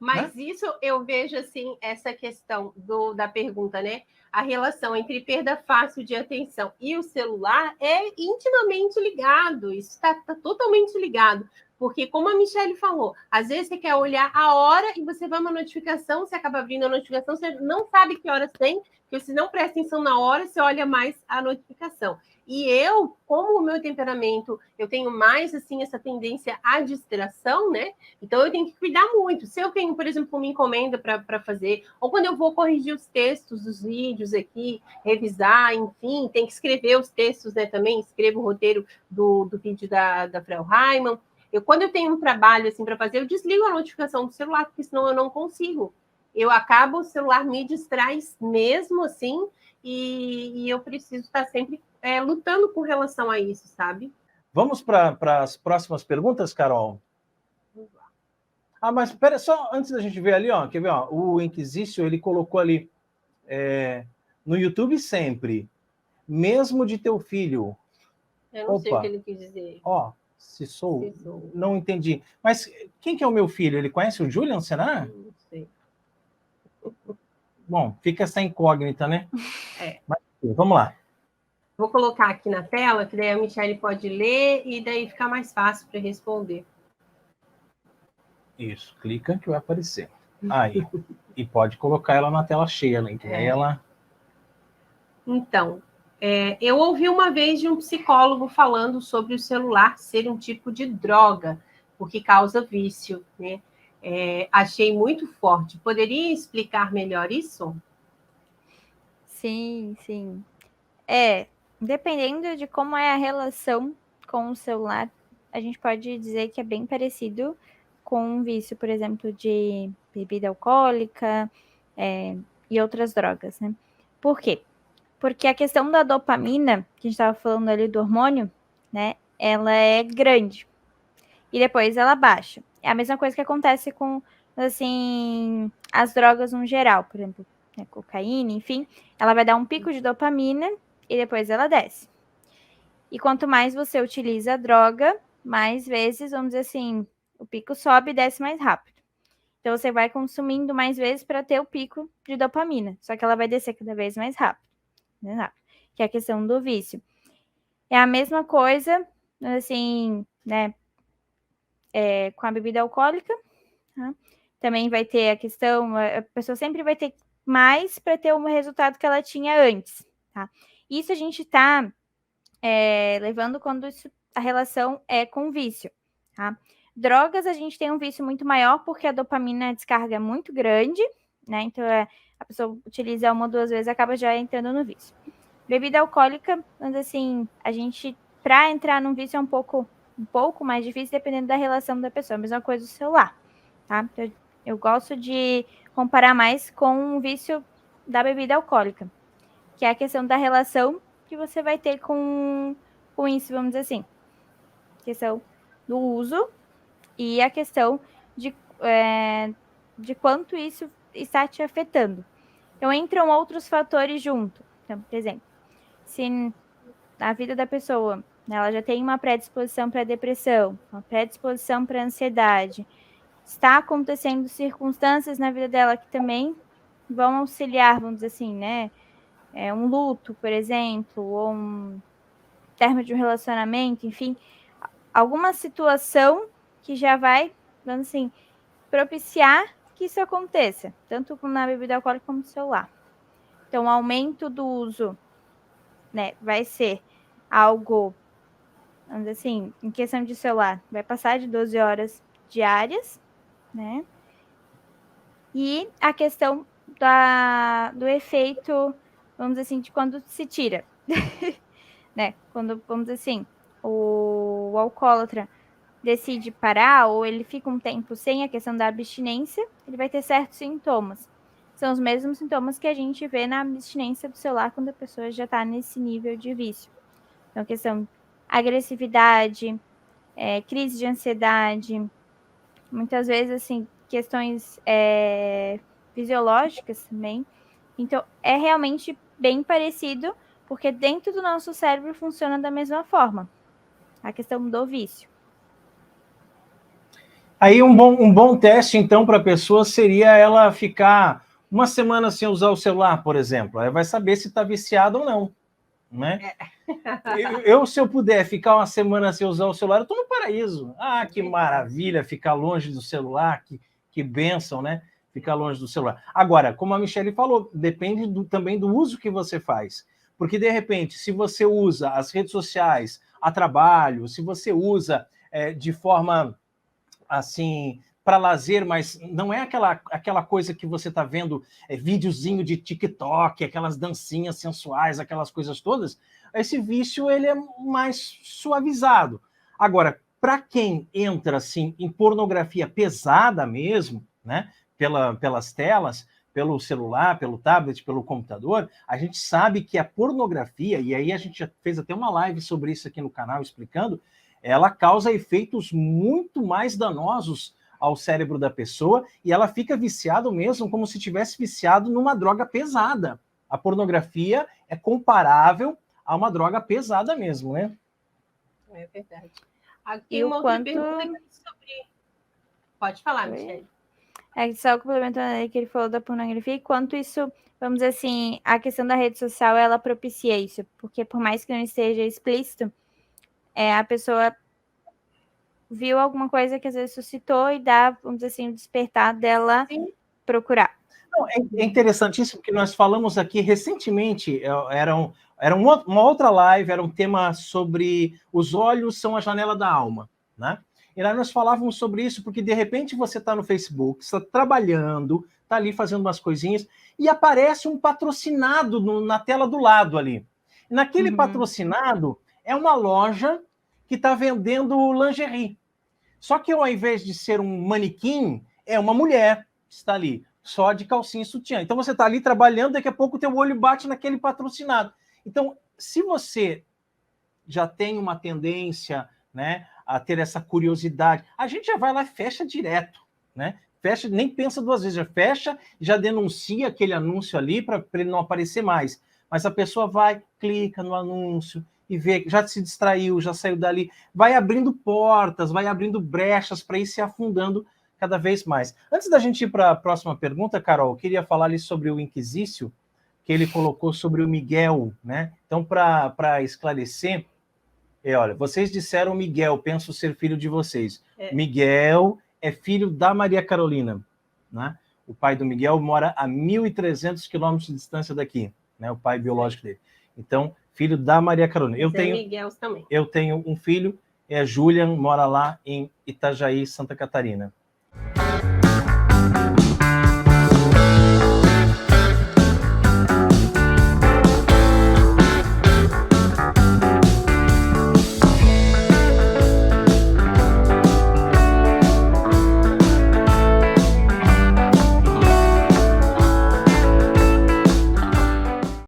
Mas né? isso eu vejo, assim, essa questão da pergunta, né? A relação entre perda fácil de atenção e o celular é intimamente ligado. Isso está totalmente ligado. Porque, como a Michelle falou, às vezes você quer olhar a hora e você vai uma notificação, você acaba abrindo a notificação, você não sabe que horas tem, porque você não presta atenção na hora, você olha mais a notificação. E eu, como o meu temperamento, eu tenho mais, assim, essa tendência à distração, né? Então, eu tenho que cuidar muito. Se eu tenho, por exemplo, uma encomenda para fazer, ou quando eu vou corrigir os textos dos vídeos aqui, revisar, enfim, tem que escrever os textos, né, também, escrevo o roteiro do vídeo da Frau Heimann. Quando eu tenho um trabalho, assim, para fazer, eu desligo a notificação do celular, porque senão eu não consigo. Eu acabo, o celular me distrai mesmo, assim, e eu preciso estar sempre lutando com relação a isso, sabe? Vamos para as próximas perguntas, Carol? Ah, mas espera só, antes da gente ver ali, ó, quer ver, ó, o Inquisition, ele colocou ali, no YouTube sempre, mesmo de teu filho. Eu não sei o que ele quis dizer. Ó, se sou, não entendi. Mas quem que é o meu filho? Ele conhece o Julian Senar? Não sei. Bom, fica essa incógnita, né? Mas, vamos lá. Vou colocar aqui na tela, que daí a Michelle pode ler e daí fica mais fácil para responder. Isso, clica que vai aparecer. Aí. E pode colocar ela na tela cheia, né? Aí ela... Então, eu ouvi uma vez de um psicólogo falando sobre o celular ser um tipo de droga, porque causa vício, né? Achei muito forte. Poderia explicar melhor isso? Sim. Dependendo de como é a relação com o celular, a gente pode dizer que é bem parecido com um vício, por exemplo, de bebida alcoólica e outras drogas, né? Por quê? Porque a questão da dopamina, que a gente estava falando ali do hormônio, né? Ela é grande. E depois ela baixa. É a mesma coisa que acontece com, assim, as drogas no geral. Por exemplo, né, cocaína, enfim. Ela vai dar um pico de dopamina e depois ela desce. E quanto mais você utiliza a droga, mais vezes, vamos dizer assim, o pico sobe e desce mais rápido. Então, você vai consumindo mais vezes para ter o pico de dopamina. Só que ela vai descer cada vez mais rápido. Né? Que é a questão do vício. É a mesma coisa, assim, né? Com a bebida alcoólica. Tá? Também vai ter a questão, a pessoa sempre vai ter mais para ter o resultado que ela tinha antes. Tá? Isso a gente está levando quando a relação é com vício. Tá? Drogas, a gente tem um vício muito maior porque a dopamina a descarga é muito grande, né? Então, a pessoa utiliza uma ou duas vezes acaba já entrando no vício. Bebida alcoólica, mas assim, a gente, para entrar num vício é um pouco mais difícil dependendo da relação da pessoa. A mesma coisa do celular, tá? Eu gosto de comparar mais com o vício da bebida alcoólica, que é a questão da relação que você vai ter com isso, vamos dizer assim. A questão do uso e a questão de quanto isso está te afetando. Então, entram outros fatores junto. Então, por exemplo, se na vida da pessoa ela já tem uma predisposição para depressão, uma predisposição para ansiedade, está acontecendo circunstâncias na vida dela que também vão auxiliar, vamos dizer assim, né? Um luto, por exemplo, ou um término de um relacionamento, enfim, alguma situação que já vai, vamos assim, propiciar que isso aconteça, tanto na bebida alcoólica como no celular. Então, o aumento do uso, né, vai ser algo, vamos dizer assim, em questão de celular, vai passar de 12 horas diárias, né? E a questão do efeito, vamos dizer assim, de quando se tira, né? Quando, vamos dizer assim, o alcoólatra decide parar ou ele fica um tempo sem a questão da abstinência, ele vai ter certos sintomas. São os mesmos sintomas que a gente vê na abstinência do celular quando a pessoa já está nesse nível de vício. Então, questão agressividade, crise de ansiedade, muitas vezes, assim, questões fisiológicas também. Então, é realmente bem parecido, porque dentro do nosso cérebro funciona da mesma forma. A questão do vício. Aí um bom teste, então, para a pessoa seria ela ficar uma semana sem usar o celular, por exemplo. Aí vai saber se está viciado ou não, né? Se eu puder ficar uma semana sem usar o celular, eu estou no paraíso. Ah, que maravilha ficar longe do celular, que bênção, né? Ficar longe do celular. Agora, como a Michelle falou, depende também do uso que você faz. Porque, de repente, se você usa as redes sociais a trabalho, se você usa de forma, assim, para lazer, mas não é aquela coisa que você está vendo, videozinho de TikTok, aquelas dancinhas sensuais, aquelas coisas todas, esse vício ele é mais suavizado. Agora, para quem entra assim em pornografia pesada mesmo, né, pelas telas, pelo celular, pelo tablet, pelo computador, a gente sabe que a pornografia, e aí a gente já fez até uma live sobre isso aqui no canal explicando, ela causa efeitos muito mais danosos ao cérebro da pessoa e ela fica viciada mesmo como se tivesse viciado numa droga pesada. A pornografia é comparável a uma droga pesada mesmo, né? É verdade. Aqui uma outra pergunta sobre... Pode falar, Michelle. Só complementando aí que ele falou da pornografia, e quanto isso, vamos dizer assim, a questão da rede social, ela propicia isso, porque por mais que não esteja explícito, a pessoa viu alguma coisa que às vezes suscitou e dá, vamos dizer assim, o despertar dela procurar. Não, é interessantíssimo que nós falamos aqui recentemente, era uma outra live, era um tema sobre os olhos são a janela da alma, né? E lá nós falávamos sobre isso, porque de repente você está no Facebook, está trabalhando, está ali fazendo umas coisinhas, e aparece um patrocinado na tela do lado ali. Naquele patrocinado é uma loja que está vendendo lingerie. Só que ao invés de ser um manequim, é uma mulher que está ali, só de calcinha e sutiã. Então você está ali trabalhando, daqui a pouco o teu olho bate naquele patrocinado. Então, se você já tem uma tendência, né, a ter essa curiosidade, a gente já vai lá e fecha direto, né? Fecha, nem pensa duas vezes, já fecha, já denuncia aquele anúncio ali para ele não aparecer mais. Mas a pessoa vai, clica no anúncio e vê que já se distraiu, já saiu dali, vai abrindo portas, vai abrindo brechas para ir se afundando cada vez mais. Antes da gente ir para a próxima pergunta, Carol, eu queria falar ali sobre o Inquisício, que ele colocou sobre o Miguel, né? Então, para esclarecer, olha, vocês disseram Miguel, penso ser filho de vocês. Miguel é filho da Maria Carolina, né? O pai do Miguel mora a 1.300 quilômetros de distância daqui, né? O pai biológico dele. Então, filho da Maria Carolina. Eu tenho um filho, Julian, mora lá em Itajaí, Santa Catarina.